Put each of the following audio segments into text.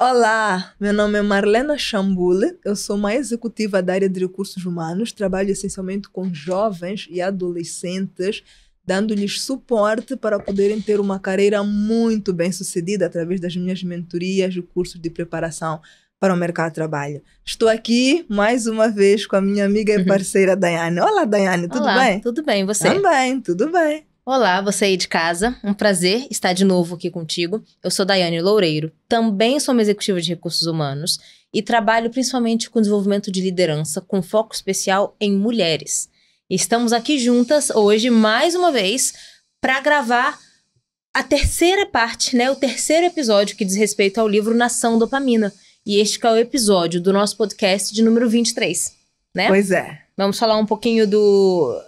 Olá, meu nome é Marlena Chambule, eu sou uma executiva da área de recursos humanos, trabalho essencialmente com jovens e adolescentes, dando-lhes suporte para poderem ter uma carreira muito bem-sucedida através das minhas mentorias e cursos de preparação para o mercado de trabalho. Estou aqui mais uma vez com a minha amiga e parceira Daiane. Olá, Daiane, tudo Olá, bem? tudo bem, e você? Também, tudo bem. Olá, você aí de casa, um prazer estar de novo aqui contigo. Eu sou Daiane Loureiro, também sou uma executiva de recursos humanos e trabalho principalmente com desenvolvimento de liderança, com foco especial em mulheres. Estamos aqui juntas hoje, mais uma vez, para gravar a terceira parte, o terceiro episódio que diz respeito ao livro Nação Dopamina. E este que é o episódio do nosso podcast de número 23, né? Pois é. Vamos falar um pouquinho do...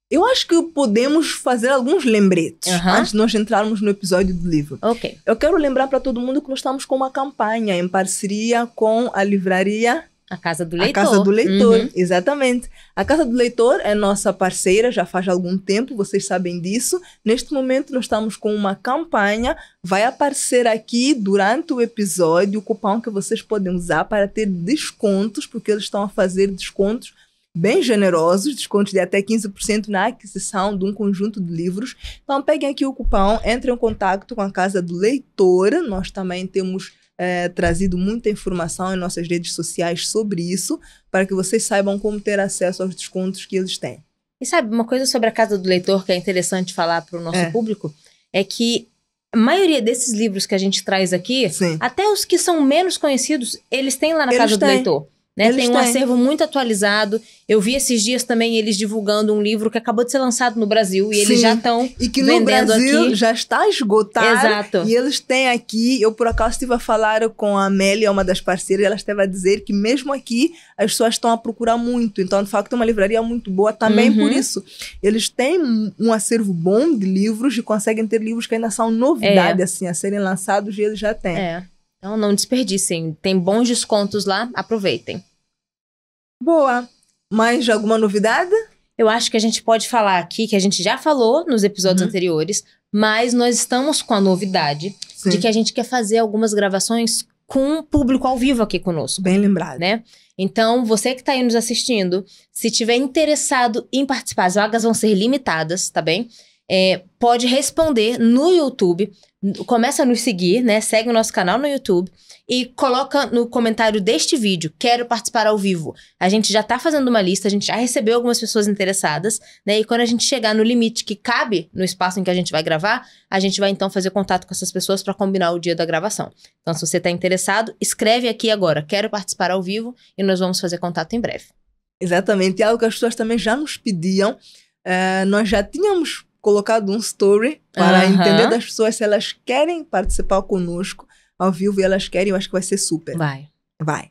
Eu acho que podemos fazer alguns lembretes antes de nós entrarmos no episódio do livro. Ok. Eu quero lembrar para todo mundo que nós estamos com uma campanha em parceria com a livraria A Casa do Leitor. A Casa do Leitor, Uhum. exatamente. A Casa do Leitor é nossa parceira, já faz algum tempo, vocês sabem disso. Neste momento nós estamos com uma campanha, vai aparecer aqui durante o episódio o cupom que vocês podem usar para ter descontos, porque eles estão a fazer descontos bem generosos, descontos de até 15% na aquisição de um conjunto de livros. Então peguem aqui o cupom, entrem em contato com a Casa do Leitor. Nós também temos trazido muita informação em nossas redes sociais sobre isso, para que vocês saibam como ter acesso aos descontos que eles têm. E sabe, uma coisa sobre a Casa do Leitor que é interessante falar para o nosso público é que a maioria desses livros que a gente traz aqui, Sim. até os que são menos conhecidos, eles têm lá na Casa do Leitor. Né? Tem um acervo muito atualizado. Eu vi esses dias também eles divulgando um livro que acabou de ser lançado no Brasil e eles já estão vendendo aqui. E que no Brasil já está esgotado. Exato. E eles têm aqui, eu por acaso estive a falar com a Amélia, uma das parceiras, ela esteve a dizer que mesmo aqui as pessoas estão a procurar muito. Então, de facto, é uma livraria muito boa também por isso. Eles têm um acervo bom de livros e conseguem ter livros que ainda são novidade, assim, a serem lançados e eles já têm. Então, não desperdicem. Tem bons descontos lá, aproveitem. Boa. Mais alguma novidade? Eu acho que a gente pode falar aqui, que a gente já falou nos episódios anteriores, mas nós estamos com a novidade de que a gente quer fazer algumas gravações com o público ao vivo aqui conosco. Bem lembrado. Né? Então, você que está aí nos assistindo, se tiver interessado em participar, as vagas vão ser limitadas, tá bem? Pode responder no YouTube, começa a nos seguir, né? Segue o nosso canal no YouTube e coloca no comentário deste vídeo, quero participar ao vivo. A gente já tá fazendo uma lista, a gente já recebeu algumas pessoas interessadas, né? E quando a gente chegar no limite que cabe no espaço em que a gente vai gravar, a gente vai então fazer contato com essas pessoas para combinar o dia da gravação. Então, se você tá interessado, escreve aqui agora, quero participar ao vivo e nós vamos fazer contato em breve. Exatamente, e algo que as pessoas também já nos pediam, nós já tínhamos colocado um story para entender das pessoas se elas querem participar conosco ao vivo e elas querem, eu acho que vai ser super. Vai.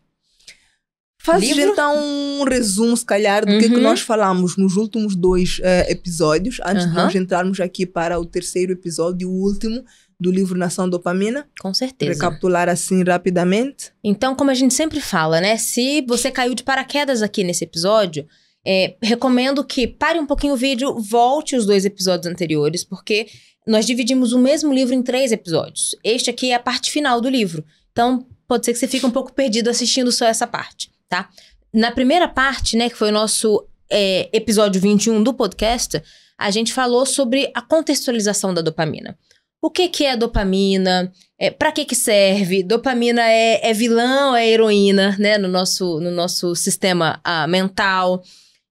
Faz então um resumo, se calhar, do que nós falamos nos últimos 2 episódios, antes de nós entrarmos aqui para o terceiro episódio, o último, do livro Nação Dopamina. Com certeza. Recapitular assim rapidamente. Então, como a gente sempre fala, né? Se você caiu de paraquedas aqui nesse episódio, recomendo que pare um pouquinho o vídeo, volte os 2 episódios anteriores, porque nós dividimos o mesmo livro em 3 episódios. Este aqui é a parte final do livro. Então, pode ser que você fique um pouco perdido assistindo só essa parte, tá? Na primeira parte, né, que foi o nosso episódio 21 do podcast, a gente falou sobre a contextualização da dopamina. O que é a dopamina? Para que serve? Dopamina é vilã ou é heroína, né, no nosso sistema mental?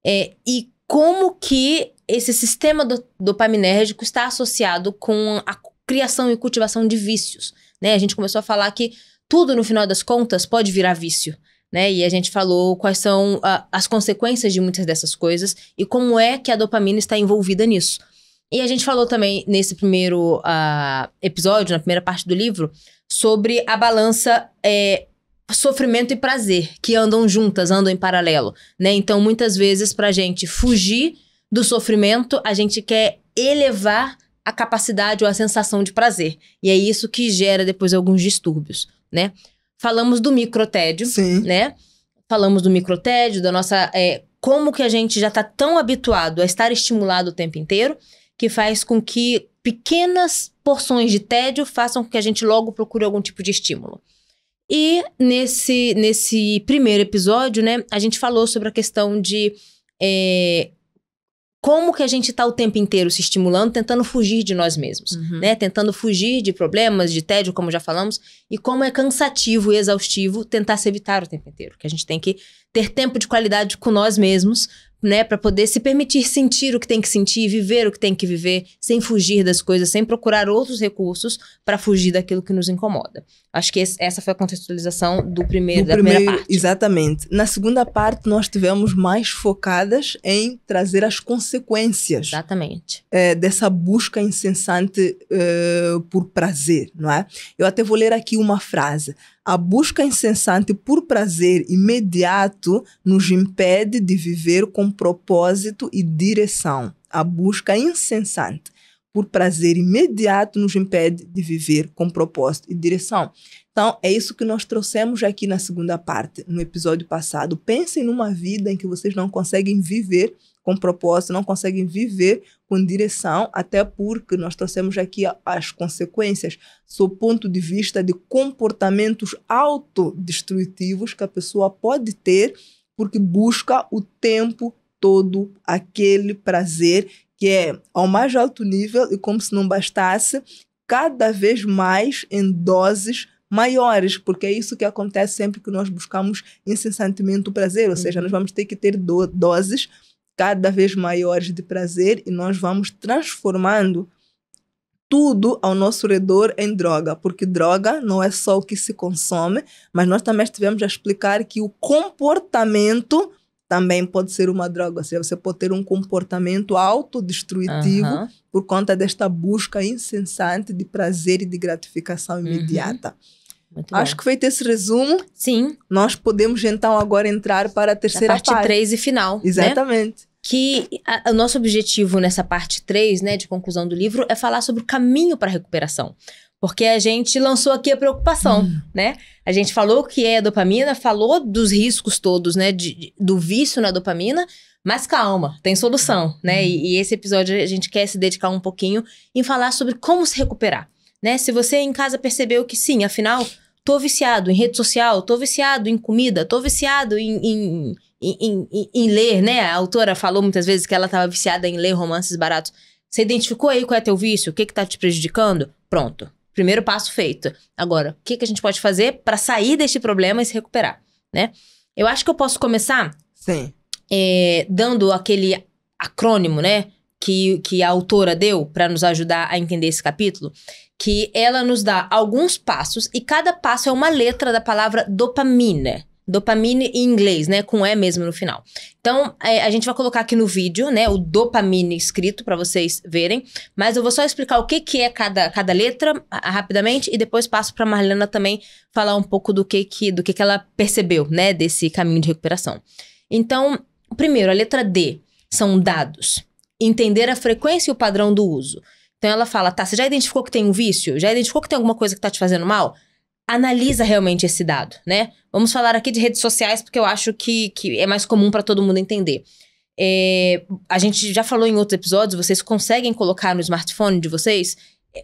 E como que esse sistema dopaminérgico está associado com a criação e cultivação de vícios, né? A gente começou a falar que tudo, no final das contas, pode virar vício, né? E a gente falou quais são as consequências de muitas dessas coisas e como é que a dopamina está envolvida nisso. E a gente falou também nesse primeiro episódio, na primeira parte do livro, sobre a balança sofrimento e prazer, que andam juntas, andam em paralelo, né? Então, muitas vezes, pra gente fugir do sofrimento, a gente quer elevar a capacidade ou a sensação de prazer. E é isso que gera depois alguns distúrbios, né? Falamos do microtédio, né? Falamos do microtédio, da nossa... como que a gente já tá tão habituado a estar estimulado o tempo inteiro, que faz com que pequenas porções de tédio façam com que a gente logo procure algum tipo de estímulo. E nesse primeiro episódio, né, a gente falou sobre a questão de como que a gente tá o tempo inteiro se estimulando, tentando fugir de nós mesmos, né? Tentando fugir de problemas, de tédio, como já falamos, e como é cansativo e exaustivo tentar se evitar o tempo inteiro. Que a gente tem que ter tempo de qualidade com nós mesmos, né? Pra poder se permitir sentir o que tem que sentir, viver o que tem que viver, sem fugir das coisas, sem procurar outros recursos pra fugir daquilo que nos incomoda. Acho que essa foi a contextualização da primeira parte. Exatamente. Na segunda parte, nós estivemos mais focadas em trazer as consequências. Exatamente. Dessa busca incessante por prazer, não é? Eu até vou ler aqui uma frase. A busca incessante por prazer imediato nos impede de viver com propósito e direção. A busca incessante por prazer imediato nos impede de viver com propósito e direção. Então, é isso que nós trouxemos aqui na segunda parte, no episódio passado. Pensem numa vida em que vocês não conseguem viver com propósito, não conseguem viver com direção, até porque nós trouxemos aqui as consequências sob o ponto de vista de comportamentos autodestrutivos que a pessoa pode ter porque busca o tempo todo aquele prazer que é ao mais alto nível e, como se não bastasse, cada vez mais em doses maiores, porque é isso que acontece sempre que nós buscamos incessantemente o prazer, ou seja, nós vamos ter que ter doses cada vez maiores de prazer e nós vamos transformando tudo ao nosso redor em droga, porque droga não é só o que se consome, mas nós também estivemos a explicar que o comportamento também pode ser uma droga, ou seja, você pode ter um comportamento autodestrutivo por conta desta busca incessante de prazer e de gratificação imediata. Acho que feito esse resumo, sim, nós podemos então agora entrar para a terceira parte. Parte 3 e final. Exatamente. Né? Que o nosso objetivo nessa parte 3, né, de conclusão do livro, é falar sobre o caminho para a recuperação. Porque a gente lançou aqui a preocupação, né? A gente falou que é a dopamina, falou dos riscos todos, né, do vício na dopamina, mas calma, tem solução, né? E esse episódio a gente quer se dedicar um pouquinho em falar sobre como se recuperar, né? Se você em casa percebeu que sim, afinal, tô viciado em rede social, tô viciado em comida, tô viciado em ler, né? A autora falou muitas vezes que ela estava viciada em ler romances baratos. Você identificou aí qual é teu vício? O que tá te prejudicando? Pronto. Primeiro passo feito. Agora, o que a gente pode fazer para sair deste problema e se recuperar, né? Eu acho que eu posso começar dando aquele acrônimo, né? Que a autora deu para nos ajudar a entender esse capítulo. Que ela nos dá alguns passos e cada passo é uma letra da palavra dopamina. Dopamina em inglês, né? Com E mesmo no final. Então, a gente vai colocar aqui no vídeo, né? O dopamina escrito para vocês verem. Mas eu vou só explicar o que é cada letra rapidamente. E depois passo para Marlena também falar um pouco do que ela percebeu, né? Desse caminho de recuperação. Então, primeiro, a letra D são dados. Entender a frequência e o padrão do uso. Então, ela fala, tá, você já identificou que tem um vício? Já identificou que tem alguma coisa que tá te fazendo mal? Analisa realmente esse dado, né? Vamos falar aqui de redes sociais, porque eu acho que é mais comum para todo mundo entender. A gente já falou em outros episódios, vocês conseguem colocar no smartphone de vocês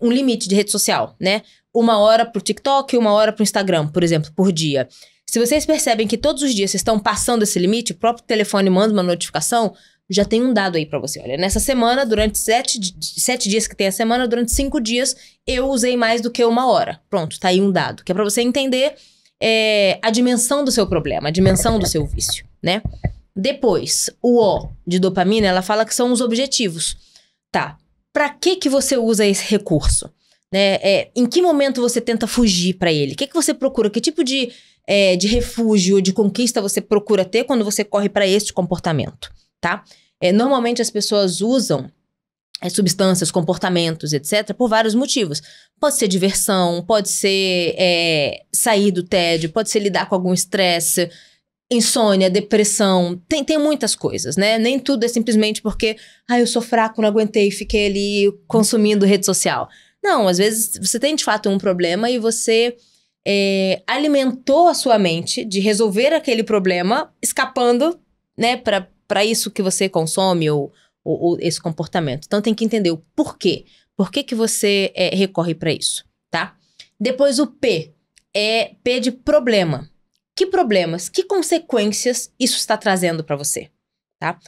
um limite de rede social, né? 1 hora pro TikTok, 1 hora pro Instagram, por exemplo, por dia. Se vocês percebem que todos os dias vocês estão passando esse limite, o próprio telefone manda uma notificação, já tem um dado aí pra você. Olha, nessa semana, durante 7 dias que tem a semana, durante 5 dias, eu usei mais do que 1 hora. Pronto, tá aí um dado. Que é pra você entender a dimensão do seu problema, a dimensão do seu vício, né? Depois, o O de dopamina, ela fala que são os objetivos. Tá, pra que você usa esse recurso? Né? Em que momento você tenta fugir pra ele? O que você procura? Que tipo de refúgio, de conquista você procura ter quando você corre pra esse comportamento? Tá? Normalmente as pessoas usam substâncias, comportamentos, etc., por vários motivos. Pode ser diversão, pode ser sair do tédio, pode ser lidar com algum estresse, insônia, depressão, tem muitas coisas, né? Nem tudo é simplesmente porque eu sou fraco, não aguentei, fiquei ali consumindo rede social. Não, às vezes você tem de fato um problema e você alimentou a sua mente de resolver aquele problema escapando, né, para isso que você consome ou esse comportamento. Então tem que entender o porquê. Por que você recorre para isso, tá? Depois o P é P de problema. Que problemas, que consequências isso está trazendo para você, tá?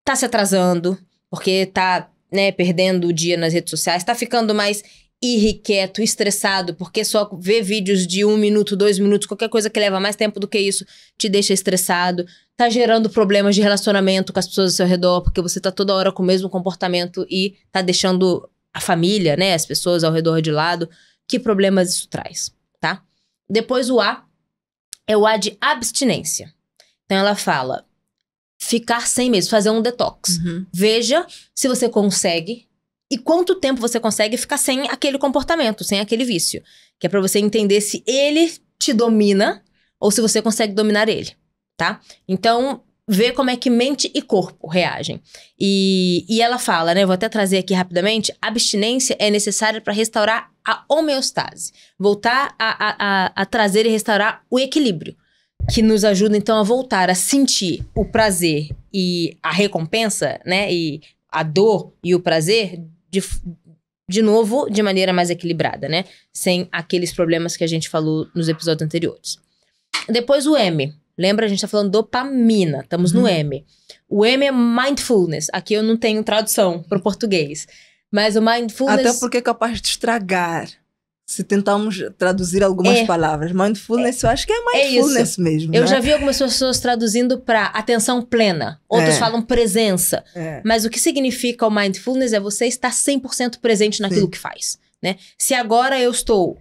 Tá se atrasando, porque tá, né, perdendo o dia nas redes sociais, tá ficando mais irrequieto, estressado, porque só ver vídeos de 1 minuto, 2 minutos, qualquer coisa que leva mais tempo do que isso, te deixa estressado. Tá gerando problemas de relacionamento com as pessoas ao seu redor, porque você tá toda hora com o mesmo comportamento e tá deixando a família, né, as pessoas ao redor de lado. Que problemas isso traz, tá? Depois o A é o A de abstinência. Então ela fala, ficar sem mesmo, fazer um detox. Veja se você consegue e quanto tempo você consegue ficar sem aquele comportamento, sem aquele vício. Que é pra você entender se ele te domina ou se você consegue dominar ele, tá? Então, vê como é que mente e corpo reagem. E ela fala, né, vou até trazer aqui rapidamente, a abstinência é necessária para restaurar a homeostase. Voltar a trazer e restaurar o equilíbrio. Que nos ajuda, então, a voltar a sentir o prazer e a recompensa, né, e a dor e o prazer de novo, de maneira mais equilibrada, né? Sem aqueles problemas que a gente falou nos episódios anteriores. Depois o M. Lembra, a gente tá falando dopamina. Estamos no M. O M é mindfulness. Aqui eu não tenho tradução para o português. Mas o mindfulness... Até porque é capaz de estragar. Se tentarmos traduzir algumas palavras. Mindfulness, eu acho que é mindfulness mesmo. Eu já vi algumas pessoas traduzindo para atenção plena. Outros falam presença. Mas o que significa o mindfulness é você estar 100% presente naquilo que faz, né? Se agora eu estou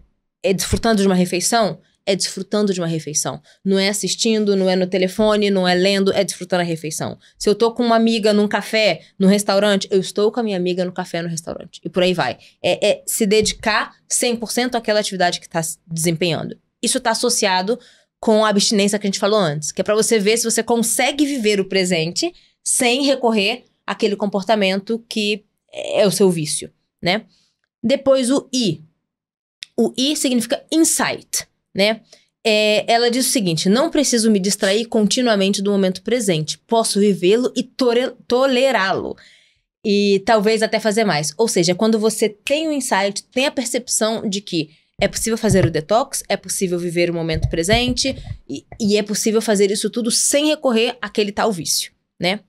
desfrutando de uma refeição, é desfrutando de uma refeição. Não é assistindo, não é no telefone, não é lendo, é desfrutando a refeição. Se eu tô com uma amiga num café, no restaurante, eu estou com a minha amiga no café, no restaurante. E por aí vai. É se dedicar 100% àquela atividade que tá desempenhando. Isso tá associado com a abstinência que a gente falou antes. Que é pra você ver se você consegue viver o presente sem recorrer àquele comportamento que é o seu vício, né? Depois o I. O I significa insight. Né? Ela diz o seguinte, não preciso me distrair continuamente do momento presente. Posso vivê-lo e tolerá-lo. E talvez até fazer mais. Ou seja, quando você tem o insight, tem a percepção de que é possível fazer o detox, é possível viver o momento presente e é possível fazer isso tudo sem recorrer àquele tal vício, né?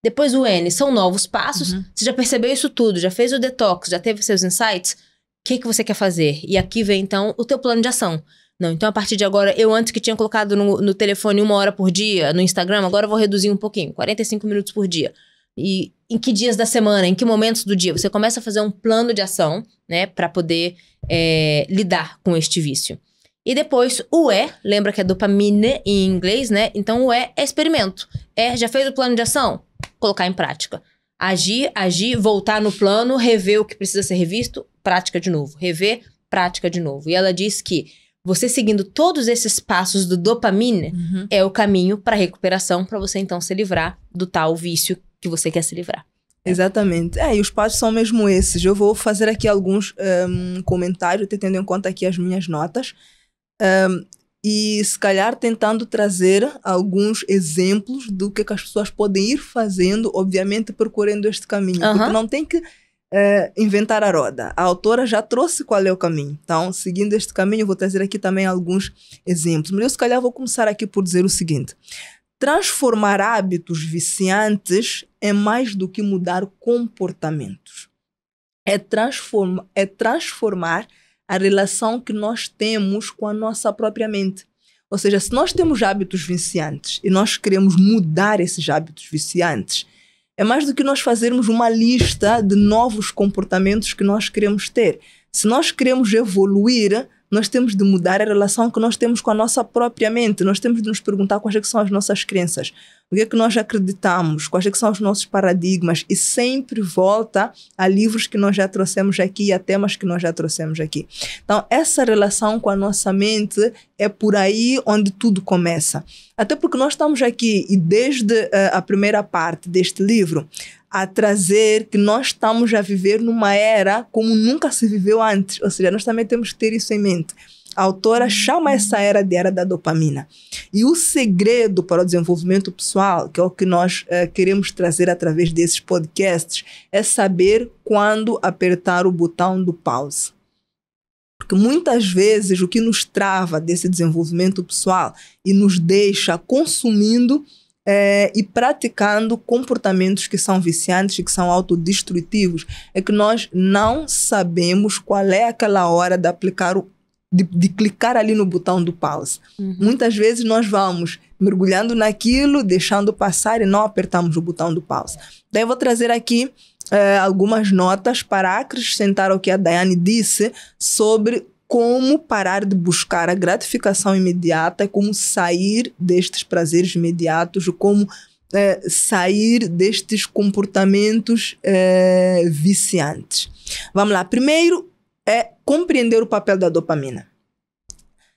Depois o N, são novos passos. Você já percebeu isso tudo, já fez o detox, já teve seus insights? O que você quer fazer? E aqui vem então o teu plano de ação. Não, então a partir de agora, eu antes que tinha colocado no telefone 1 hora por dia, no Instagram, agora eu vou reduzir um pouquinho, 45 minutos por dia. E em que dias da semana, em que momentos do dia? Você começa a fazer um plano de ação, né, pra poder lidar com este vício. E depois, o E, lembra que é dopamina em inglês, né? Então o E é experimento. Já fez o plano de ação? Colocar em prática. Agir, voltar no plano, rever o que precisa ser revisto, prática de novo. Rever, prática de novo. E ela diz que você seguindo todos esses passos do dopamina é o caminho para a recuperação, para você então se livrar do tal vício que você quer se livrar. Exatamente. E os passos são mesmo esses. Eu vou fazer aqui alguns comentários, tendo em conta aqui as minhas notas. E se calhar tentando trazer alguns exemplos do que as pessoas podem ir fazendo, obviamente percorrendo este caminho. Porque não tem que inventar a roda. A autora já trouxe qual é o caminho. Então, seguindo este caminho, eu vou trazer aqui também alguns exemplos. Mas eu, se calhar, vou começar aqui por dizer o seguinte. Transformar hábitos viciantes é mais do que mudar comportamentos. É transformar a relação que nós temos com a nossa própria mente. Ou seja, se nós temos hábitos viciantes e nós queremos mudar esses hábitos viciantes, é mais do que nós fazermos uma lista de novos comportamentos que nós queremos ter. Se nós queremos evoluir, nós temos de mudar a relação que nós temos com a nossa própria mente. Nós temos de nos perguntar quais é que são as nossas crenças. O que é que nós acreditamos? Quais é que são os nossos paradigmas? E sempre volta a livros que nós já trouxemos aqui, a temas que nós já trouxemos aqui. Então, essa relação com a nossa mente é por aí onde tudo começa. Até porque nós estamos aqui, e desde a primeira parte deste livro, a trazer que nós estamos a viver numa era como nunca se viveu antes. Ou seja, nós também temos que ter isso em mente. A autora chama essa era de era da dopamina. E o segredo para o desenvolvimento pessoal, que é o que nós queremos trazer através desses podcasts, é saber quando apertar o botão do pause. Porque muitas vezes o que nos trava desse desenvolvimento pessoal e nos deixa consumindo e praticando comportamentos que são viciantes e que são autodestrutivos é que nós não sabemos qual é aquela hora de aplicar de clicar ali no botão do pause. Muitas vezes nós vamos mergulhando naquilo, deixando passar e não apertamos o botão do pause. Daí eu vou trazer aqui algumas notas para acrescentar ao que a Daiane disse sobre como parar de buscar a gratificação imediata, como sair destes prazeres imediatos, como sair destes comportamentos viciantes. Vamos lá. Primeiro é compreender o papel da dopamina.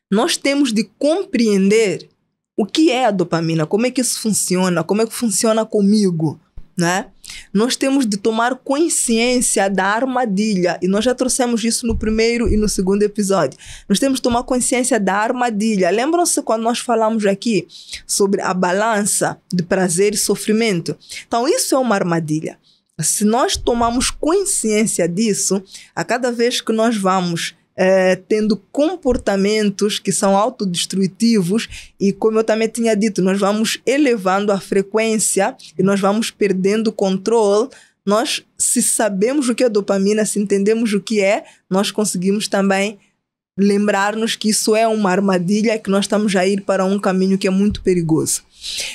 Nós temos de compreender o que é a dopamina, como é que isso funciona, como é que funciona comigo, né? Nós temos de tomar consciência da armadilha, e nós já trouxemos isso no primeiro e no segundo episódio. Nós temos de tomar consciência da armadilha. Lembram-se quando nós falamos aqui sobre a balança de prazer e sofrimento? Então, isso é uma armadilha. Se nós tomarmos consciência disso, a cada vez que nós vamos tendo comportamentos que são autodestrutivos e, como eu também tinha dito, nós vamos elevando a frequência e nós vamos perdendo o controle. Nós, se sabemos o que é dopamina, se entendemos o que é, nós conseguimos também lembrar-nos que isso é uma armadilha, que nós estamos a ir para um caminho que é muito perigoso.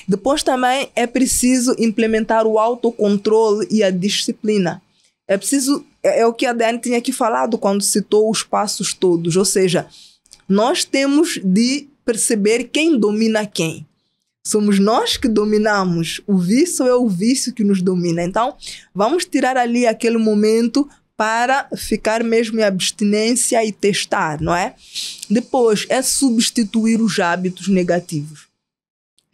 Depois também é preciso implementar o autocontrole e a disciplina. É preciso, é o que a Daiane tinha aqui falado quando citou os passos todos, ou seja, nós temos de perceber quem domina quem. Somos nós que dominamos, o vício é o vício que nos domina. Então, vamos tirar ali aquele momento para ficar mesmo em abstinência e testar, não é? Depois, é substituir os hábitos negativos.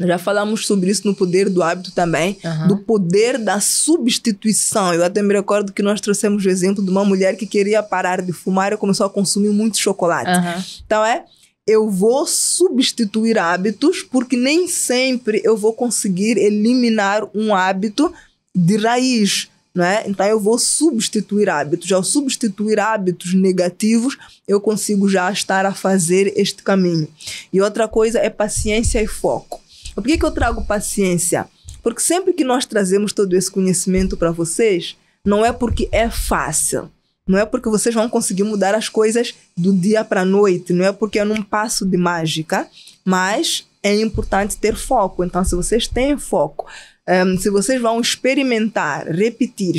Nós já falamos sobre isso no Poder do Hábito também, do poder da substituição. Eu até me recordo que nós trouxemos o exemplo de uma mulher que queria parar de fumar e começou a consumir muito chocolate. Então eu vou substituir hábitos, porque nem sempre eu vou conseguir eliminar um hábito de raiz, não é? Então eu vou substituir hábitos. Ao substituir hábitos negativos, eu consigo já estar a fazer este caminho. E outra coisa é paciência e foco. Por que eu trago paciência? Porque sempre que nós trazemos todo esse conhecimento para vocês, não é porque é fácil, não é porque vocês vão conseguir mudar as coisas do dia para a noite, não é porque é num passo de mágica, mas é importante ter foco. Então, se vocês têm foco, se vocês vão experimentar, repetir,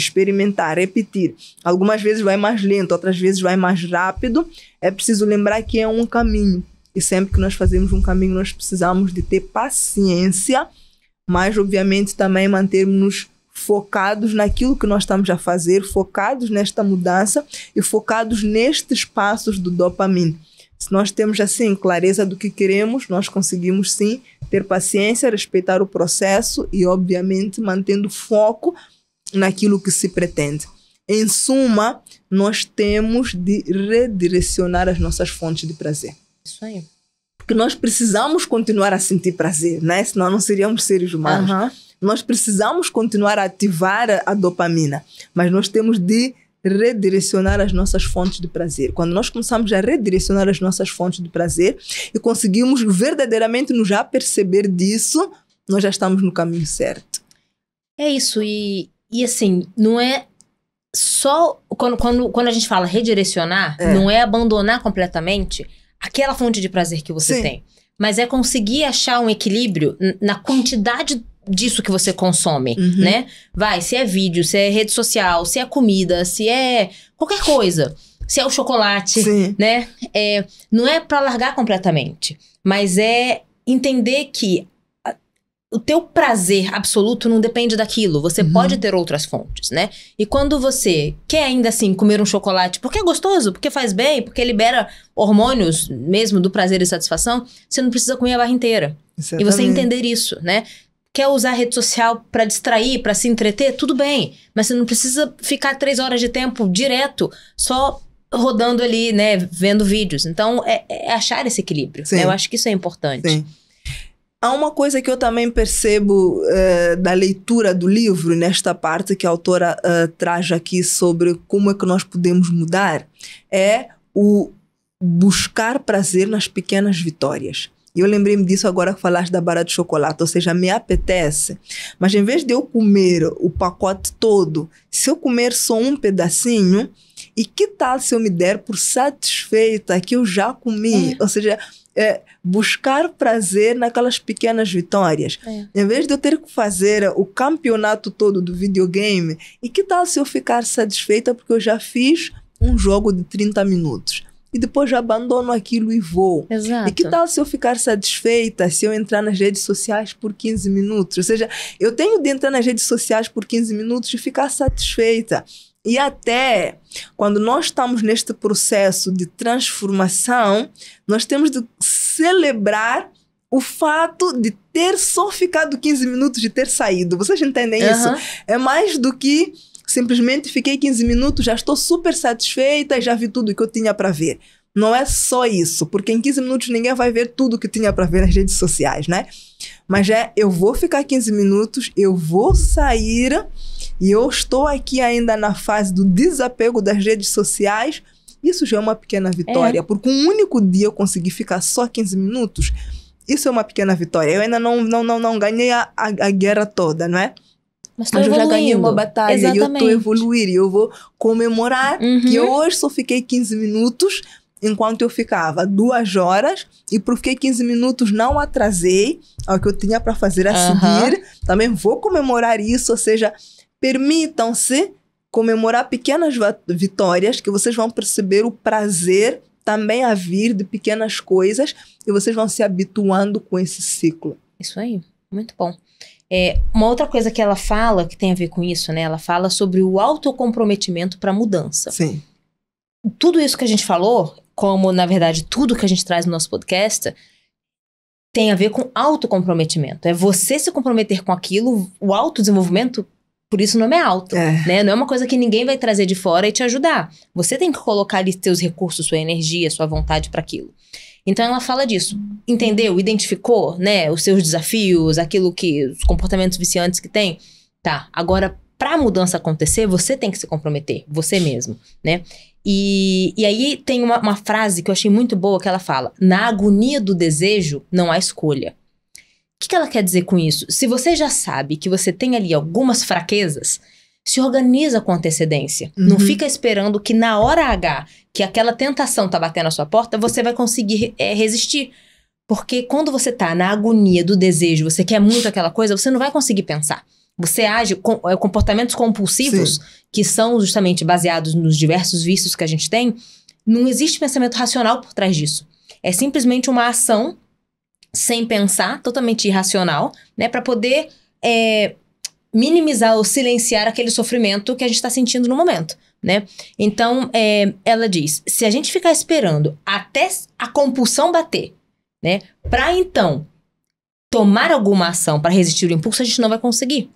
algumas vezes vai mais lento, outras vezes vai mais rápido, é preciso lembrar que é um caminho. E sempre que nós fazemos um caminho, nós precisamos de ter paciência, mas, obviamente, também mantermos-nos focados naquilo que nós estamos a fazer, focados nesta mudança e focados nestes passos do dopamina. Se nós temos, assim, clareza do que queremos, nós conseguimos, sim, ter paciência, respeitar o processo e, obviamente, mantendo foco naquilo que se pretende. Em suma, nós temos de redirecionar as nossas fontes de prazer. Isso aí. Porque nós precisamos continuar a sentir prazer, né? Senão não seríamos seres humanos. Nós precisamos continuar a ativar a dopamina, mas nós temos de redirecionar as nossas fontes de prazer. Quando nós começamos a redirecionar as nossas fontes de prazer e conseguimos verdadeiramente nos aperceber disso, nós já estamos no caminho certo. É isso. E assim, não é só... Quando a gente fala redirecionar, não é abandonar completamente aquela fonte de prazer que você tem. Mas é conseguir achar um equilíbrio na quantidade disso que você consome, né? Se é vídeo, se é rede social, se é comida, se é qualquer coisa. Se é o chocolate, né? Não é pra largar completamente. Mas é entender que o teu prazer absoluto não depende daquilo. Você pode ter outras fontes, né? E quando você quer ainda assim comer um chocolate porque é gostoso, porque faz bem, porque libera hormônios mesmo do prazer e satisfação, você não precisa comer a barra inteira. Exatamente. E você entender isso, né? Quer usar a rede social pra distrair, pra se entreter? Tudo bem. Mas você não precisa ficar 3 horas de tempo direto só rodando ali, né? Vendo vídeos. Então, é achar esse equilíbrio. Né? Eu acho que isso é importante. Sim. Há uma coisa que eu também percebo da leitura do livro, nesta parte que a autora traz aqui sobre como é que nós podemos mudar, é buscar prazer nas pequenas vitórias. E eu lembrei-me disso agora que falaste da barra de chocolate, ou seja, me apetece. Mas em vez de eu comer o pacote todo, se eu comer só um pedacinho, e que tal se eu me der por satisfeita que eu já comi? Ou seja, buscar prazer naquelas pequenas vitórias. Em vez de eu ter que fazer o campeonato todo do videogame, e que tal se eu ficar satisfeita porque eu já fiz um jogo de 30 minutos? E depois já abandono aquilo e vou. Exato. E que tal se eu ficar satisfeita se eu entrar nas redes sociais por 15 minutos? Ou seja, eu tenho de entrar nas redes sociais por 15 minutos e ficar satisfeita. E até quando nós estamos neste processo de transformação, nós temos de celebrar o fato de ter só ficado 15 minutos, de ter saído. Vocês entendem isso? É mais do que simplesmente fiquei 15 minutos, já estou super satisfeita e já vi tudo que eu tinha para ver. Não é só isso, porque em 15 minutos ninguém vai ver tudo que tinha para ver nas redes sociais, né? Mas eu vou ficar 15 minutos, eu vou sair e eu estou aqui ainda na fase do desapego das redes sociais. Isso já é uma pequena vitória, porque um único dia eu consegui ficar só 15 minutos. Isso é uma pequena vitória. Eu ainda não ganhei a guerra toda, não é? Mas eu já ganhei uma batalha. Exatamente. E eu estou a evoluir. E eu vou comemorar que eu hoje só fiquei 15 minutos, enquanto eu ficava 2 horas. E porque 15 minutos não atrasei ao que eu tinha para fazer a seguir. Também vou comemorar isso. Ou seja, permitam-se comemorar pequenas vitórias, que vocês vão perceber o prazer também a vir de pequenas coisas. E vocês vão se habituando com esse ciclo. Isso aí. Muito bom. Uma outra coisa que ela fala, que tem a ver com isso, né? Ela fala sobre o autocomprometimento para mudança. Sim. Tudo isso que a gente falou, como, na verdade, tudo que a gente traz no nosso podcast, tem a ver com autocomprometimento. É você se comprometer com aquilo, o autodesenvolvimento, por isso o nome é auto, né? Não é uma coisa que ninguém vai trazer de fora e te ajudar. Você tem que colocar ali seus recursos, sua energia, sua vontade para aquilo. Então ela fala disso, entendeu? Identificou, né, os seus desafios, os comportamentos viciantes que tem. Tá, agora para a mudança acontecer, você tem que se comprometer, você mesmo, né? E aí tem uma frase que eu achei muito boa que ela fala: na agonia do desejo não há escolha. O que ela quer dizer com isso? Se você já sabe que você tem ali algumas fraquezas, se organiza com antecedência. Não fica esperando que na hora H, que aquela tentação tá batendo na sua porta, você vai conseguir resistir. Porque quando você tá na agonia do desejo, você quer muito aquela coisa, você não vai conseguir pensar. Você age com comportamentos compulsivos, sim, que são justamente baseados nos diversos vícios que a gente tem. Não existe pensamento racional por trás disso. É simplesmente uma ação sem pensar, totalmente irracional, né? Para poder minimizar ou silenciar aquele sofrimento que a gente está sentindo no momento, né? Então, ela diz, se a gente ficar esperando até a compulsão bater, né? Para então tomar alguma ação para resistir ao impulso, a gente não vai conseguir.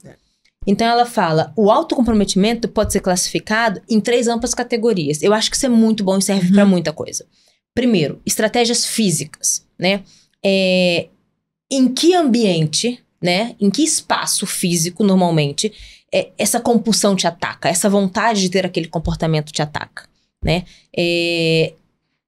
Então ela fala, o autocomprometimento pode ser classificado em 3 amplas categorias. Eu acho que isso é muito bom e serve para muita coisa. Primeiro, estratégias físicas, né? Em que ambiente, né? Em que espaço físico, normalmente, essa compulsão te ataca, essa vontade de ter aquele comportamento te ataca, né?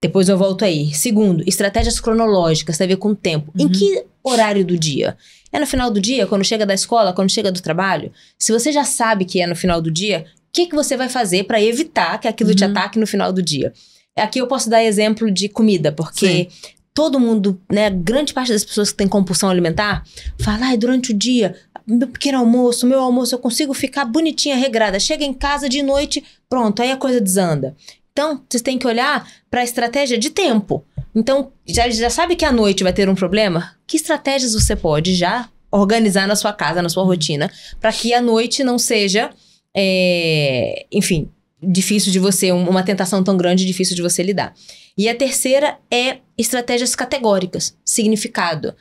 Depois eu volto aí. Segundo, estratégias cronológicas, tem a ver com o tempo. Em que horário do dia? É no final do dia, quando chega da escola, quando chega do trabalho? Se você já sabe que é no final do dia, o que você vai fazer para evitar que aquilo te ataque no final do dia? Aqui eu posso dar exemplo de comida, porque todo mundo, né, grande parte das pessoas que tem compulsão alimentar, fala, durante o dia, meu pequeno almoço, meu almoço, eu consigo ficar bonitinha, regrada. Chega em casa de noite, pronto, aí a coisa desanda. Então, vocês têm que olhar para a estratégia de tempo. Então, já sabe que à noite vai ter um problema? Que estratégias você pode já organizar na sua casa, na sua rotina, para que a noite não seja, enfim, difícil de você, uma tentação tão grande, difícil de você lidar. E a terceira é estratégias categóricas, significado.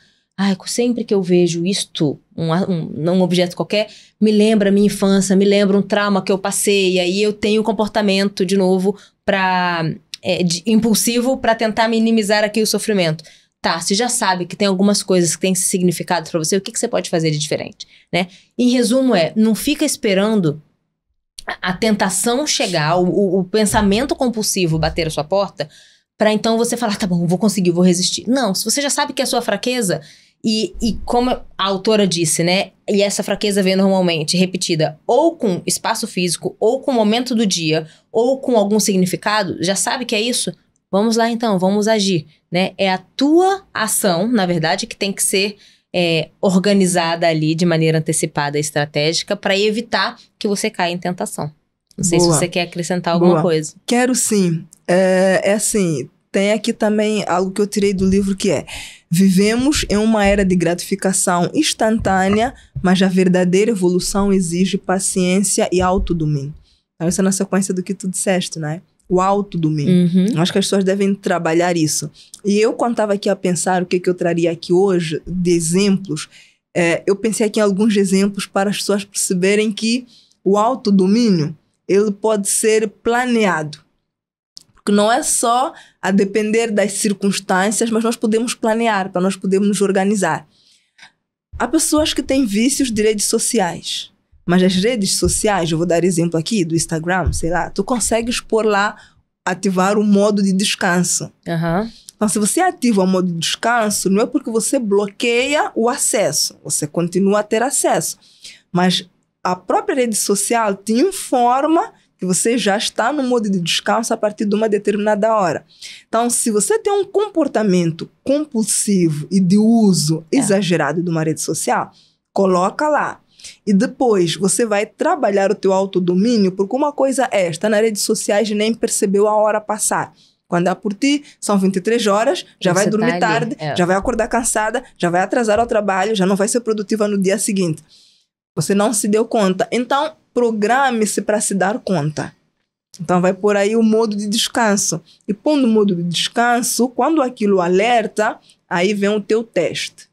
Sempre que eu vejo isto, um objeto qualquer, me lembra a minha infância, me lembra um trauma que eu passei, e aí eu tenho um comportamento, de novo, impulsivo para tentar minimizar aqui o sofrimento. Tá, você já sabe que tem algumas coisas que têm esse significado para você, o que você pode fazer de diferente, né? Em resumo não fica esperando a tentação chegar, o pensamento compulsivo bater a sua porta, pra então você falar, tá bom, vou conseguir, vou resistir. Não, se você já sabe que é a sua fraqueza, e como a autora disse, né? E essa fraqueza vem normalmente repetida ou com espaço físico, ou com o momento do dia, ou com algum significado, já sabe que é isso? Vamos lá então, vamos agir, né? É a tua ação, na verdade, que tem que ser organizada ali de maneira antecipada e estratégica para evitar que você caia em tentação. Não sei se você quer acrescentar alguma coisa. Quero sim. Assim, tem aqui também algo que eu tirei do livro que é: vivemos em uma era de gratificação instantânea, mas a verdadeira evolução exige paciência e autodomínio. Então, isso é na sequência do que tu disseste, né? O autodomínio. Acho que as pessoas devem trabalhar isso. E eu, quando estava aqui a pensar o que eu traria aqui hoje de exemplos, eu pensei aqui em alguns exemplos para as pessoas perceberem que o autodomínio, ele pode ser planeado. Porque não é só a depender das circunstâncias, mas nós podemos planear, para nós podermos nos organizar. Há pessoas que têm vícios de redes sociais. Mas as redes sociais, eu vou dar exemplo aqui do Instagram, sei lá, tu consegues pôr lá, ativar o modo de descanso. Então, se você ativa o modo de descanso, não é porque você bloqueia o acesso, você continua a ter acesso. Mas a própria rede social te informa que você já está no modo de descanso a partir de uma determinada hora. Então, se você tem um comportamento compulsivo e de uso exagerado de uma rede social, coloca lá. E depois você vai trabalhar o teu autodomínio, porque uma coisa está nas redes sociais e nem percebeu a hora passar. Quando é por ti, são 23 horas, já vai dormir tarde, já vai acordar cansada, já vai atrasar ao trabalho, já não vai ser produtiva no dia seguinte. Você não se deu conta. Então, programe-se para se dar conta. Então, vai por aí o modo de descanso. E pondo o modo de descanso, quando aquilo alerta, aí vem o teu teste.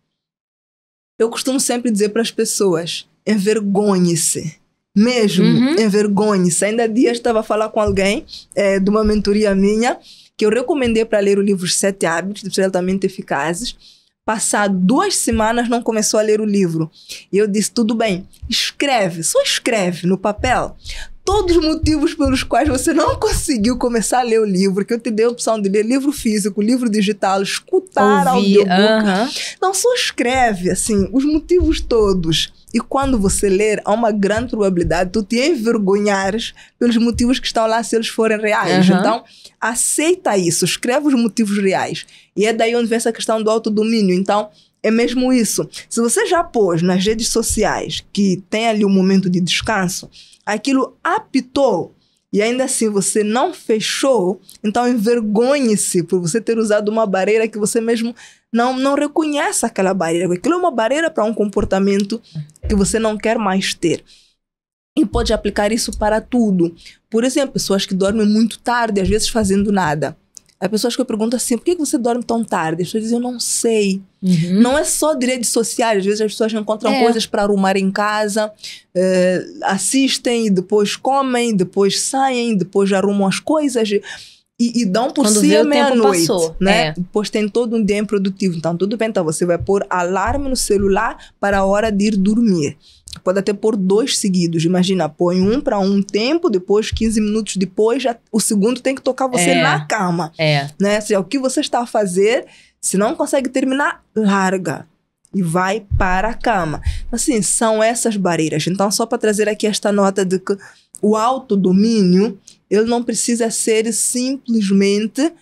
Eu costumo sempre dizer para as pessoas: envergonhe-se. Mesmo, envergonhe-se. Ainda há dias estava a falar com alguém de uma mentoria minha, que eu recomendei para ler o livro 7 Hábitos de Altamente Eficazes. Passado 2 semanas não começou a ler o livro. E eu disse: tudo bem, escreve, só escreve no papel todos os motivos pelos quais você não conseguiu começar a ler o livro, que eu te dei a opção de ler livro físico, livro digital, escutar audiobook. Não, só escreve, assim, os motivos todos. E quando você ler, há uma grande probabilidade de tu te envergonhares pelos motivos que estão lá, se eles forem reais. Então, aceita isso, escreve os motivos reais. E é daí onde vem essa questão do autodomínio. Então, é mesmo isso. Se você já pôs nas redes sociais que tem ali um momento de descanso, aquilo apitou e ainda assim você não fechou, então envergonhe-se por você ter usado uma barreira que você mesmo não reconhece aquela barreira. Aquilo é uma barreira para um comportamento que você não quer mais ter. E pode aplicar isso para tudo. Por exemplo, pessoas que dormem muito tarde, às vezes fazendo nada. Há pessoas que eu pergunto assim: por que você dorme tão tarde? As pessoas dizem: eu não sei. Não é só de redes sociais. Às vezes as pessoas encontram coisas para arrumar em casa, assistem, depois comem, depois saem, depois arrumam as coisas e dão por si a meia-noite. Né? Depois tem todo um dia improdutivo. Então, tudo bem. Então, você vai pôr alarme no celular para a hora de ir dormir. Pode até pôr 2 seguidos. Imagina, põe um para um tempo, depois 15 minutos depois, o segundo tem que tocar você na cama. Né? Se é o que você está a fazer, se não consegue terminar, larga e vai para a cama. Assim, são essas barreiras. Então, só para trazer aqui esta nota de que o autodomínio, ele não precisa ser simplesmente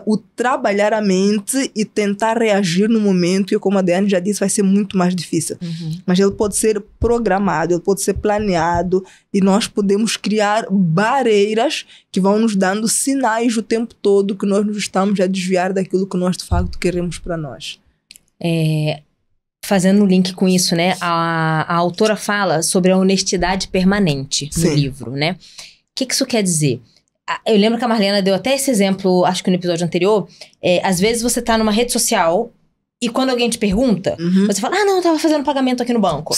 o trabalhar a mente e tentar reagir no momento, e como a Daiane já disse, vai ser muito mais difícil. Mas ele pode ser programado, ele pode ser planeado, e nós podemos criar barreiras que vão nos dando sinais o tempo todo que nós nos estamos a desviar daquilo que nós de fato queremos para nós. Fazendo um link com isso, né? A autora fala sobre a honestidade permanente no livro, né? O que isso quer dizer? Eu lembro que a Marlena deu até esse exemplo, acho que no episódio anterior. Às vezes você tá numa rede social e quando alguém te pergunta, você fala: não, eu tava fazendo pagamento aqui no banco.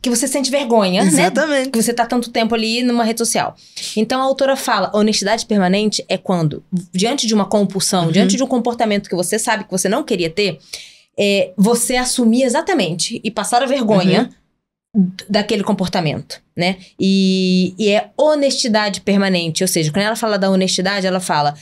Que você sente vergonha, né? Que você tá tanto tempo ali numa rede social. Então a autora fala: honestidade permanente é quando, diante de uma compulsão, diante de um comportamento que você sabe que você não queria ter, você assumir exatamente e passar a vergonha daquele comportamento, né? E é honestidade permanente. Ou seja, quando ela fala da honestidade, ela fala: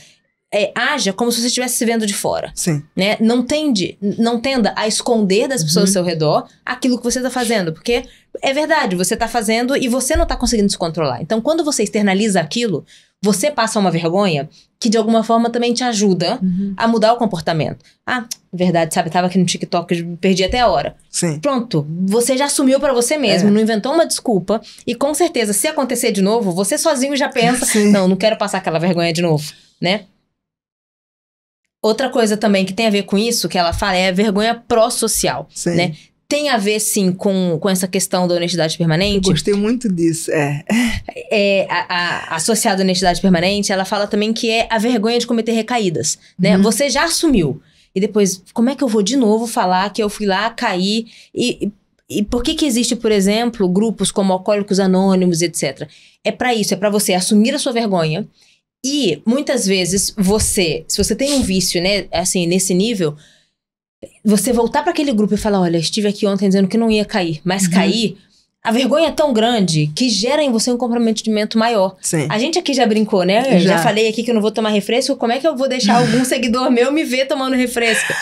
haja como se você estivesse se vendo de fora. Sim. Né? Não tenda a esconder das pessoas ao seu redor aquilo que você está fazendo. Porque é verdade, você está fazendo e você não está conseguindo se controlar. Então, quando você externaliza aquilo, você passa uma vergonha que de alguma forma também te ajuda a mudar o comportamento. Ah, verdade, sabe? Tava aqui no TikTok, perdi até a hora. Sim. Pronto, você já assumiu pra você mesmo, não inventou uma desculpa. E com certeza, se acontecer de novo, você sozinho já pensa, não quero passar aquela vergonha de novo, né? Outra coisa também que tem a ver com isso, que ela fala, é a vergonha pró-social, né? Tem a ver, sim, com essa questão da honestidade permanente. Eu gostei muito disso, Associada à honestidade permanente, ela fala também que é a vergonha de cometer recaídas, né? Você já assumiu. E depois, como é que eu vou de novo falar que eu fui lá, caí? E por que existe, por exemplo, grupos como Alcoólicos Anônimos, etc.? É pra isso, é pra você assumir a sua vergonha. E, muitas vezes, se você tem um vício, né, assim, nesse nível... Você voltar para aquele grupo e falar, olha, estive aqui ontem dizendo que não ia cair, mas cair, a vergonha é tão grande que gera em você um comprometimento maior. Sim. A gente aqui já brincou, né? Já falei aqui que eu não vou tomar refresco, como é que eu vou deixar algum seguidor meu me ver tomando refresco?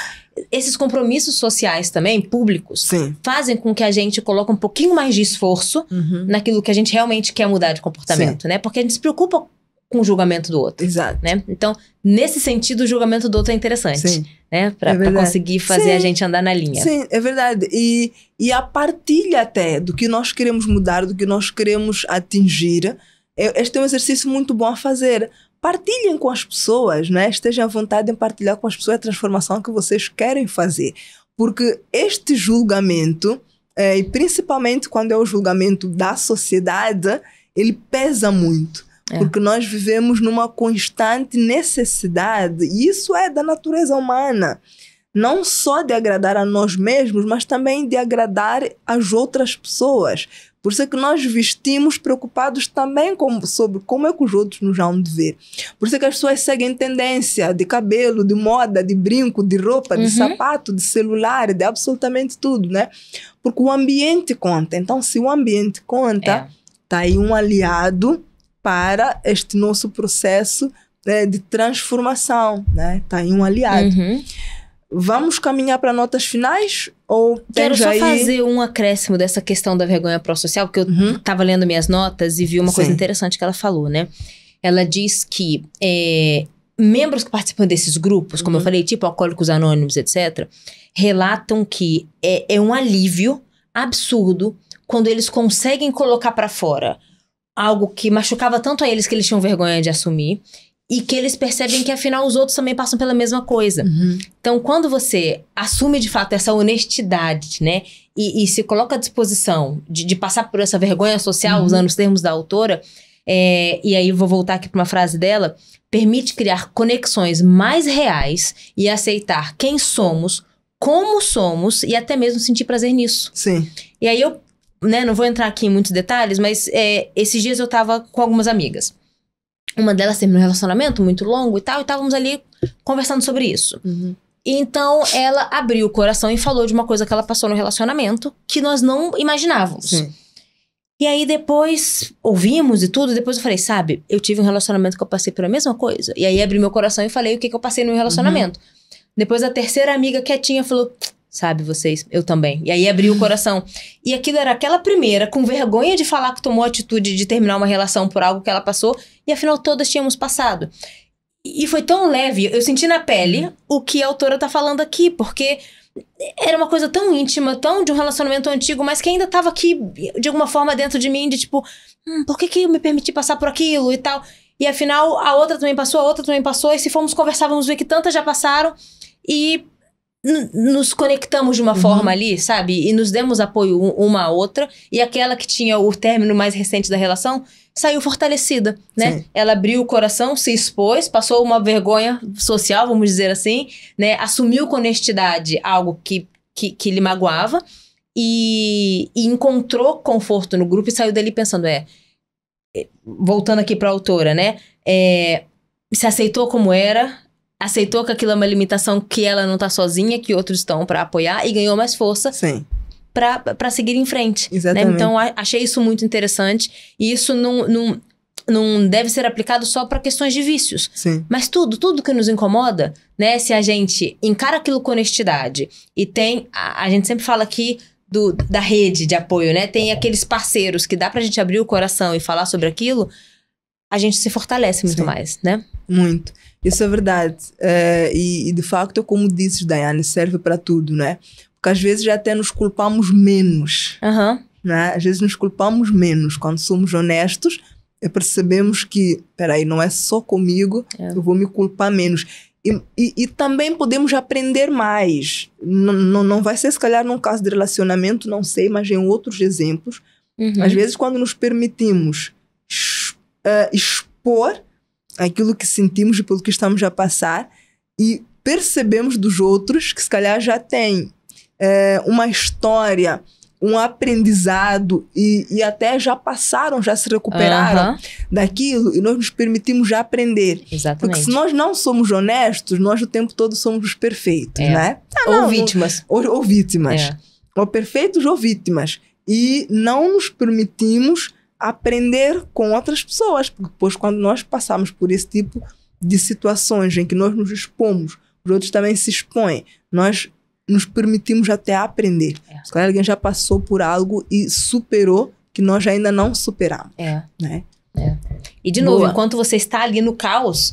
Esses compromissos sociais também, públicos, fazem com que a gente coloque um pouquinho mais de esforço naquilo que a gente realmente quer mudar de comportamento, né? Porque a gente se preocupa com o julgamento do outro. Exato. Né? Então, nesse sentido, o julgamento do outro é interessante. Né? Pra conseguir fazer a gente andar na linha. Sim, é verdade. E a partilha até do que nós queremos mudar, do que nós queremos atingir, este é um exercício muito bom a fazer. Partilhem com as pessoas, né? Estejam à vontade em partilhar com as pessoas a transformação que vocês querem fazer. Porque este julgamento, e principalmente quando é o julgamento da sociedade, ele pesa muito. Porque nós vivemos numa constante necessidade, e isso é da natureza humana, não só de agradar a nós mesmos, mas também de agradar as outras pessoas. Por isso é que nós vestimos preocupados também sobre como é que os outros nos vão ver. Por isso é que as pessoas seguem tendência de cabelo, de moda, de brinco, de roupa, de sapato, de celular, de absolutamente tudo, né? Porque o ambiente conta. Então, se o ambiente conta, tá aí um aliado para este nosso processo de transformação, né? Tá aí um aliado. Vamos caminhar para notas finais? Ou quero só fazer um acréscimo dessa questão da vergonha pró-social, porque eu estava lendo minhas notas e vi uma coisa interessante que ela falou, né? Ela diz que membros que participam desses grupos, como eu falei, tipo Alcoólicos Anônimos, etc., relatam que é um alívio absurdo quando eles conseguem colocar para fora algo que machucava tanto a eles que eles tinham vergonha de assumir e que eles percebem que, afinal, os outros também passam pela mesma coisa. Então, quando você assume, de fato, essa honestidade, né? E se coloca à disposição de passar por essa vergonha social, usando os termos da autora, e aí vou voltar aqui para uma frase dela, permite criar conexões mais reais e aceitar quem somos, como somos e até mesmo sentir prazer nisso. Sim. E aí eu... né, não vou entrar aqui em muitos detalhes, mas esses dias eu tava com algumas amigas. Uma delas terminou um relacionamento muito longo e tal, e estávamos ali conversando sobre isso. E então, ela abriu o coração e falou de uma coisa que ela passou no relacionamento que nós não imaginávamos. E aí, depois, ouvimos e tudo, depois eu falei, sabe, eu tive um relacionamento que eu passei pela mesma coisa. E aí, abri meu coração e falei o que eu passei no relacionamento. Depois, a terceira amiga quietinha falou... Sabe, vocês, eu também. E aí abriu o coração. E aquilo era aquela primeira, com vergonha de falar que tomou a atitude de terminar uma relação por algo que ela passou. E afinal, todas tínhamos passado. E foi tão leve, eu senti na pele o que a autora tá falando aqui. Porque era uma coisa tão íntima, tão de um relacionamento antigo, mas que ainda tava aqui, de alguma forma, dentro de mim. De tipo, por que eu me permiti passar por aquilo e tal? E afinal, a outra também passou, a outra também passou. E se formos conversar, vamos ver que tantas já passaram. E... nos conectamos de uma forma ali, sabe? E nos demos apoio uma à outra. E aquela que tinha o término mais recente da relação saiu fortalecida, né? Ela abriu o coração, se expôs, passou uma vergonha social, vamos dizer assim, né? Assumiu com honestidade algo que lhe magoava e encontrou conforto no grupo e saiu dali pensando, voltando aqui pra autora, né? Se aceitou como era, aceitou que aquilo é uma limitação, que ela não tá sozinha, que outros estão pra apoiar e ganhou mais força pra seguir em frente. Exatamente. Né? Então, achei isso muito interessante. E isso não deve ser aplicado só para questões de vícios. Sim. Mas tudo que nos incomoda, né? Se a gente encara aquilo com honestidade e tem... A gente sempre fala aqui da rede de apoio, né? Tem aqueles parceiros que dá pra gente abrir o coração e falar sobre aquilo, a gente se fortalece muito mais, né? Muito. Isso é verdade. E de facto, como dizes, Daiane, serve para tudo, né? Porque às vezes até nos culpamos menos. Né? Às vezes nos culpamos menos. Quando somos honestos, percebemos que, peraí, não é só comigo, eu vou me culpar menos. E também podemos aprender mais. Não vai ser, se calhar, num caso de relacionamento, não sei, mas em outros exemplos. Às vezes, quando nos permitimos expor aquilo que sentimos e pelo que estamos a passar e percebemos dos outros que, se calhar, já têm uma história, um aprendizado e até já passaram, já se recuperaram daquilo e nós nos permitimos já aprender. Exatamente. Porque se nós não somos honestos, nós o tempo todo somos os perfeitos, né? Ou vítimas. Ou vítimas. Ou perfeitos ou vítimas. E não nos permitimos aprender com outras pessoas. Porque depois, quando nós passamos por esse tipo de situações em que nós nos expomos, os outros também se expõem, nós nos permitimos até aprender. Se calhar alguém já passou por algo e superou que nós ainda não superamos. Né? E de novo, enquanto você está ali no caos,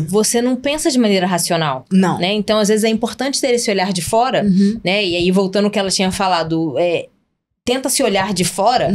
você não pensa de maneira racional. Não. Né? Então, às vezes, é importante ter esse olhar de fora, né? E aí, voltando ao que ela tinha falado, tenta se olhar de fora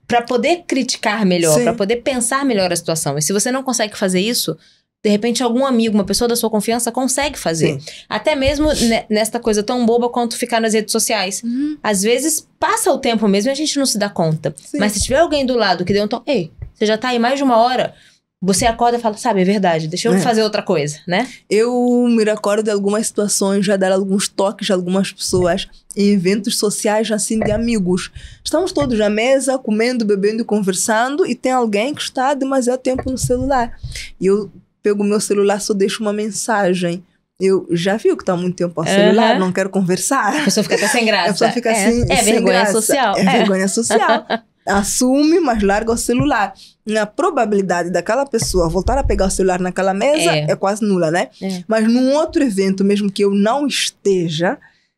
para poder criticar melhor, para poder pensar melhor a situação. E se você não consegue fazer isso, de repente algum amigo, uma pessoa da sua confiança consegue fazer. Até mesmo nesta coisa tão boba quanto ficar nas redes sociais. Às vezes passa o tempo mesmo e a gente não se dá conta. Mas se tiver alguém do lado que deu um toque, ei, você já tá aí mais de uma hora, você acorda e fala, sabe, é verdade, deixa eu fazer outra coisa, né? Eu me recordo de algumas situações, já dar alguns toques a algumas pessoas em eventos sociais, assim, de amigos. Estamos todos à mesa, comendo, bebendo e conversando, e tem alguém que está há demasiado tempo no celular. E eu pego o meu celular, só deixo uma mensagem. Eu já vi que está há muito tempo ao celular, não quero conversar. A pessoa fica até sem graça. A pessoa fica assim, sem vergonha graça. Social. Vergonha social. Assume, mas larga o celular. A probabilidade daquela pessoa voltar a pegar o celular naquela mesa é quase nula, né? Mas num outro evento, mesmo que eu não esteja,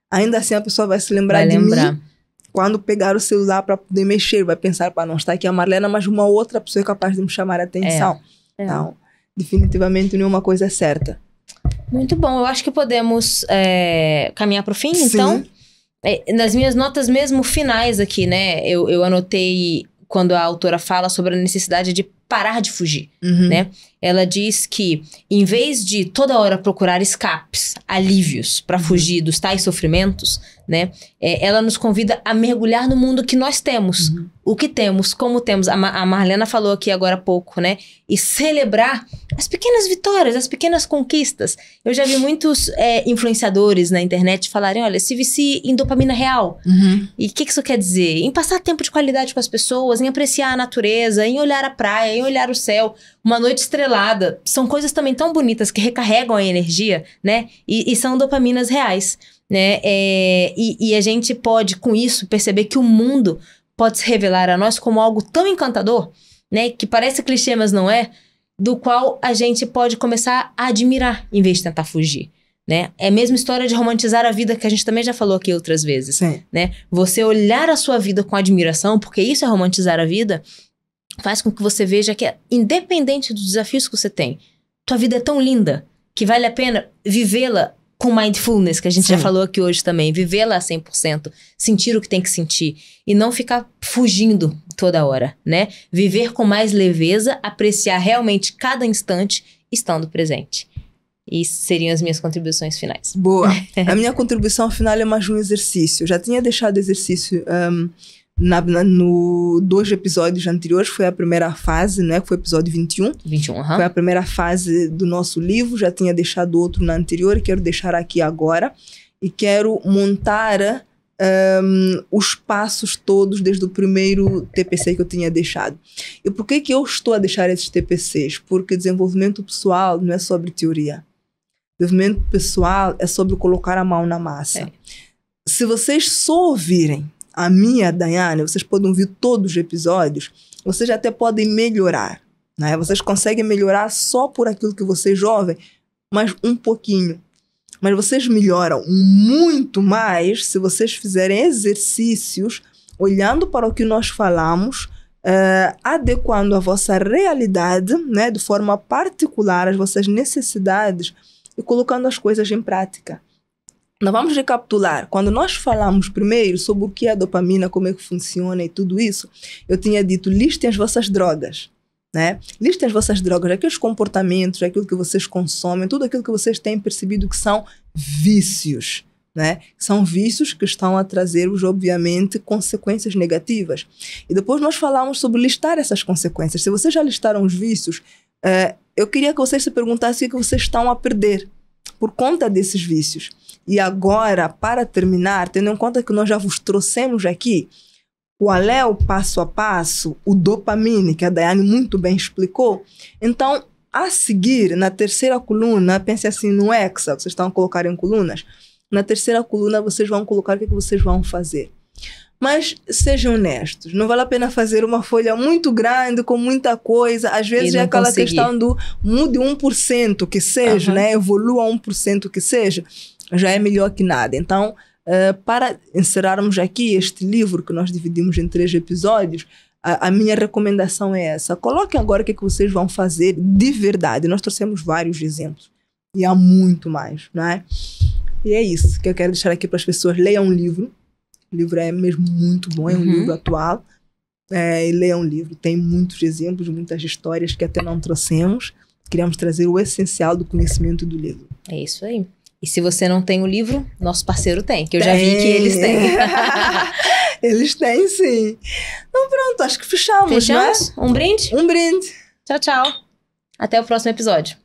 ainda assim a pessoa vai se lembrar de mim quando pegar o celular para poder mexer. Vai pensar, não está aqui a Marlena, mas uma outra pessoa é capaz de me chamar a atenção. Então, definitivamente nenhuma coisa é certa. Muito bom. Eu acho que podemos caminhar para o fim, então. Nas minhas notas mesmo finais aqui, né? Eu anotei quando a autora fala sobre a necessidade de parar de fugir, né? Ela diz que, em vez de toda hora procurar escapes, alívios para fugir dos tais sofrimentos, né? Ela nos convida a mergulhar no mundo que nós temos. O que temos, como temos. A Marlena falou aqui agora há pouco, né? E celebrar as pequenas vitórias, as pequenas conquistas. Eu já vi muitos influenciadores na internet falarem, olha, se vicie em dopamina real. E o que isso quer dizer? Em passar tempo de qualidade com as pessoas, em apreciar a natureza, em olhar a praia, em olhar o céu, uma noite estrelada. São coisas também tão bonitas que recarregam a energia, né? E são dopaminas reais, né? E a gente pode, com isso, perceber que o mundo pode se revelar a nós como algo tão encantador, né? Que parece clichê, mas não é. Do qual a gente pode começar a admirar, em vez de tentar fugir, né? É a mesma história de romantizar a vida que a gente também já falou aqui outras vezes, né? Você olhar a sua vida com admiração, porque isso é romantizar a vida, faz com que você veja que, independente dos desafios que você tem, tua vida é tão linda que vale a pena vivê-la com mindfulness, que a gente já falou aqui hoje também. Vivê-la a 100%, sentir o que tem que sentir e não ficar fugindo toda hora, né? Viver com mais leveza, apreciar realmente cada instante estando presente. E seriam as minhas contribuições finais. Boa. A minha contribuição final é mais um exercício. Já tinha deixado exercício no 2 episódios anteriores. Foi a primeira fase, né? Que foi o episódio 21. Foi a primeira fase do nosso livro. Já tinha deixado outro na anterior e quero deixar aqui agora. E quero montar os passos todos desde o primeiro TPC que eu tinha deixado. E por que eu estou a deixar esses TPCs? Porque desenvolvimento pessoal não é sobre teoria. Desenvolvimento pessoal é sobre colocar a mão na massa. Se vocês só ouvirem a minha, Daiane, vocês podem ouvir todos os episódios, vocês até podem melhorar, né? Vocês conseguem melhorar só por aquilo que vocês ouvem, mas um pouquinho. Mas vocês melhoram muito mais se vocês fizerem exercícios olhando para o que nós falamos, adequando a vossa realidade, né, de forma particular, as vossas necessidades e colocando as coisas em prática. Nós vamos recapitular. Quando nós falamos primeiro sobre o que é a dopamina, como é que funciona e tudo isso, eu tinha dito, listem as vossas drogas. Né? Listem as vossas drogas, aqueles comportamentos, aquilo que vocês consomem, tudo aquilo que vocês têm percebido que são vícios. Né? São vícios que estão a trazer-vos, obviamente, consequências negativas. E depois nós falamos sobre listar essas consequências. Se vocês já listaram os vícios, eu queria que vocês se perguntassem o que vocês estão a perder por conta desses vícios. E agora, para terminar, tendo em conta que nós já vos trouxemos aqui qual é o passo a passo, o dopamina, que a Daiane muito bem explicou. Então, a seguir, na terceira coluna, pense assim no Excel, vocês estão a colocar em colunas. Na terceira coluna, vocês vão colocar o que vocês vão fazer. Mas sejam honestos, não vale a pena fazer uma folha muito grande, com muita coisa. Às vezes é aquela questão do mude 1% que seja, né? Evolua 1% que seja, já é melhor que nada. Então, para encerrarmos aqui este livro que nós dividimos em 3 episódios, a minha recomendação é essa. Coloquem agora o que vocês vão fazer de verdade. Nós trouxemos vários exemplos. E há muito mais, não é? E é isso que eu quero deixar aqui para as pessoas. Leiam um livro. O livro é mesmo muito bom, é um livro atual. E leiam um livro. Tem muitos exemplos, muitas histórias que até não trouxemos. Queríamos trazer o essencial do conhecimento do livro. É isso aí. E se você não tem o livro, nosso parceiro tem, que eu já vi que eles têm. Eles têm, sim. Então pronto, acho que fechamos, Fechamos? Não é? Um brinde? Um brinde. Tchau, tchau. Até o próximo episódio.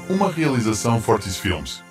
Uma realização Fortis Filmes.